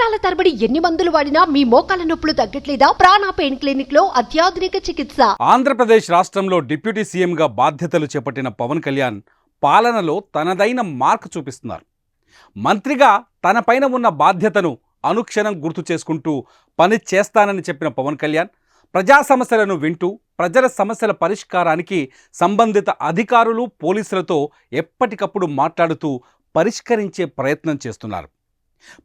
సంవత్సరాల తరబడి ఎన్ని మందులు వాడినా మీ మోకాల నొప్పులు తగ్గట్లేదా? ప్రాణ పెయిన్ క్లినిక్ లో అత్యాధునిక చికిత్స. ఆంధ్రప్రదేశ్ రాష్ట్రంలో డిప్యూటీ సీఎంగా బాధ్యతలు చేపట్టిన పవన్ కళ్యాణ్ పాలనలో తనదైన మార్క్ చూపిస్తున్నారు. మంత్రిగా తనపైన ఉన్న బాధ్యతను అనుక్షణం గుర్తు చేసుకుంటూ పని చేస్తానని చెప్పిన పవన్ కళ్యాణ్ ప్రజా సమస్యలను వింటూ ప్రజల సమస్యల పరిష్కారానికి సంబంధిత అధికారులు, పోలీసులతో ఎప్పటికప్పుడు మాట్లాడుతూ పరిష్కరించే ప్రయత్నం చేస్తున్నారు.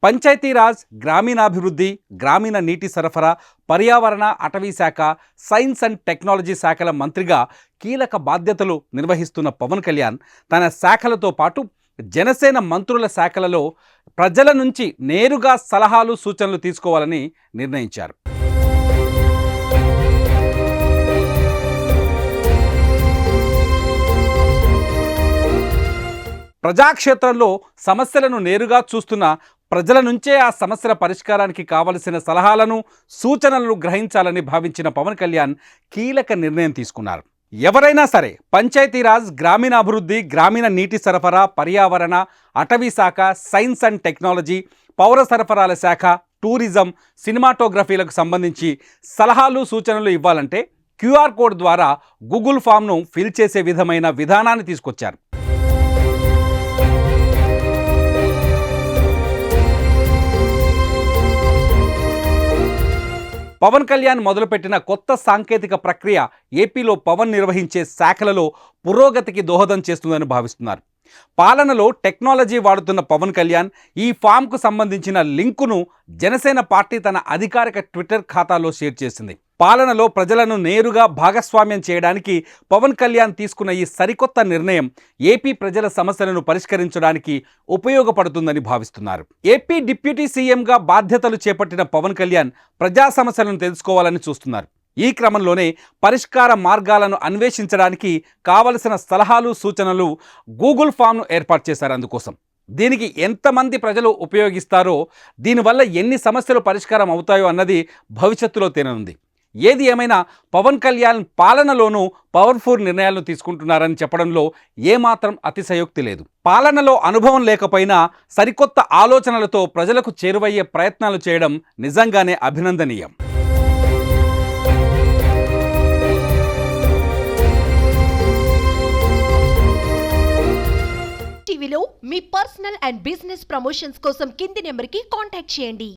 పంచాయతీరాజ్, గ్రామీణాభివృద్ధి, గ్రామీణ నీటి సరఫరా, పర్యావరణ, అటవీ శాఖ, సైన్స్ అండ్ టెక్నాలజీ శాఖల మంత్రిగా కీలక బాధ్యతలు నిర్వహిస్తున్న పవన్ కళ్యాణ్ తన శాఖలతో పాటు జనసేన మంత్రుల శాఖలలో ప్రజల నుంచి నేరుగా సలహాలు, సూచనలు తీసుకోవాలని నిర్ణయించారు. ప్రజాక్షేత్రంలో సమస్యలను నేరుగా చూస్తున్న ప్రజల నుంచే ఆ సమస్యల పరిష్కారానికి కావలసిన సలహాలను, సూచనలను గ్రహించాలని భావించిన పవన్ కళ్యాణ్ కీలక నిర్ణయం తీసుకున్నారు. ఎవరైనా సరే పంచాయతీరాజ్, గ్రామీణాభివృద్ధి, గ్రామీణ నీటి సరఫరా, పర్యావరణ, అటవీ శాఖ, సైన్స్ అండ్ టెక్నాలజీ, పౌర సరఫరాల శాఖ, టూరిజం, సినిమాటోగ్రఫీలకు సంబంధించి సలహాలు, సూచనలు ఇవ్వాలంటే క్యూఆర్ కోడ్ ద్వారా గూగుల్ ఫామ్ను ఫిల్ చేసే విధమైన విధానాన్ని తీసుకొచ్చారు. పవన్ కళ్యాణ్ మొదలుపెట్టిన కొత్త సాంకేతిక ప్రక్రియ ఏపీలో పవన్ నిర్వహించే శాఖలలో పురోగతికి దోహదం చేస్తుందని భావిస్తున్నారు. పాలనలో టెక్నాలజీ వాడుతున్న పవన్ కళ్యాణ్ ఈ ఫామ్కు సంబంధించిన లింకును జనసేన పార్టీ తన అధికారిక ట్విట్టర్ ఖాతాలో షేర్ చేసింది. పాలనలో ప్రజలను నేరుగా భాగస్వామ్యం చేయడానికి పవన్ కళ్యాణ్ తీసుకున్న ఈ సరికొత్త నిర్ణయం ఏపీ ప్రజల సమస్యలను పరిష్కరించడానికి ఉపయోగపడుతుందని భావిస్తున్నారు. ఏపీ డిప్యూటీ సీఎంగా బాధ్యతలు చేపట్టిన పవన్ కళ్యాణ్ ప్రజా సమస్యలను తెలుసుకోవాలని చూస్తున్నారు. ఈ క్రమంలోనే పరిష్కార మార్గాలను అన్వేషించడానికి కావలసిన సలహాలు, సూచనలు గూగుల్ ఫామ్ను ఏర్పాటు చేశారు. అందుకోసం దీనికి ఎంతమంది ప్రజలు ఉపయోగిస్తారో, దీనివల్ల ఎన్ని సమస్యలు పరిష్కారం అవుతాయో అన్నది భవిష్యత్తులో తేలనుంది. ఏది ఏమైనా పవన్ కళ్యాణ్ పాలనలోనూ పవర్ఫుల్ నిర్ణయాలను తీసుకుంటున్నారని చెప్పడంలో ఏమాత్రం అతిశయోక్తి లేదు. పాలనలో అనుభవం లేకపోయినా సరికొత్త ఆలోచనలతో ప్రజలకు చేరువయ్యే ప్రయత్నాలు చేయడం నిజంగానే అభినందనీయం. టీవీలో మీ పర్సనల్ అండ్ బిజినెస్ ప్రమోషన్స్ కోసం కింది నెంబర్కి కాంటాక్ట్ చేయండి.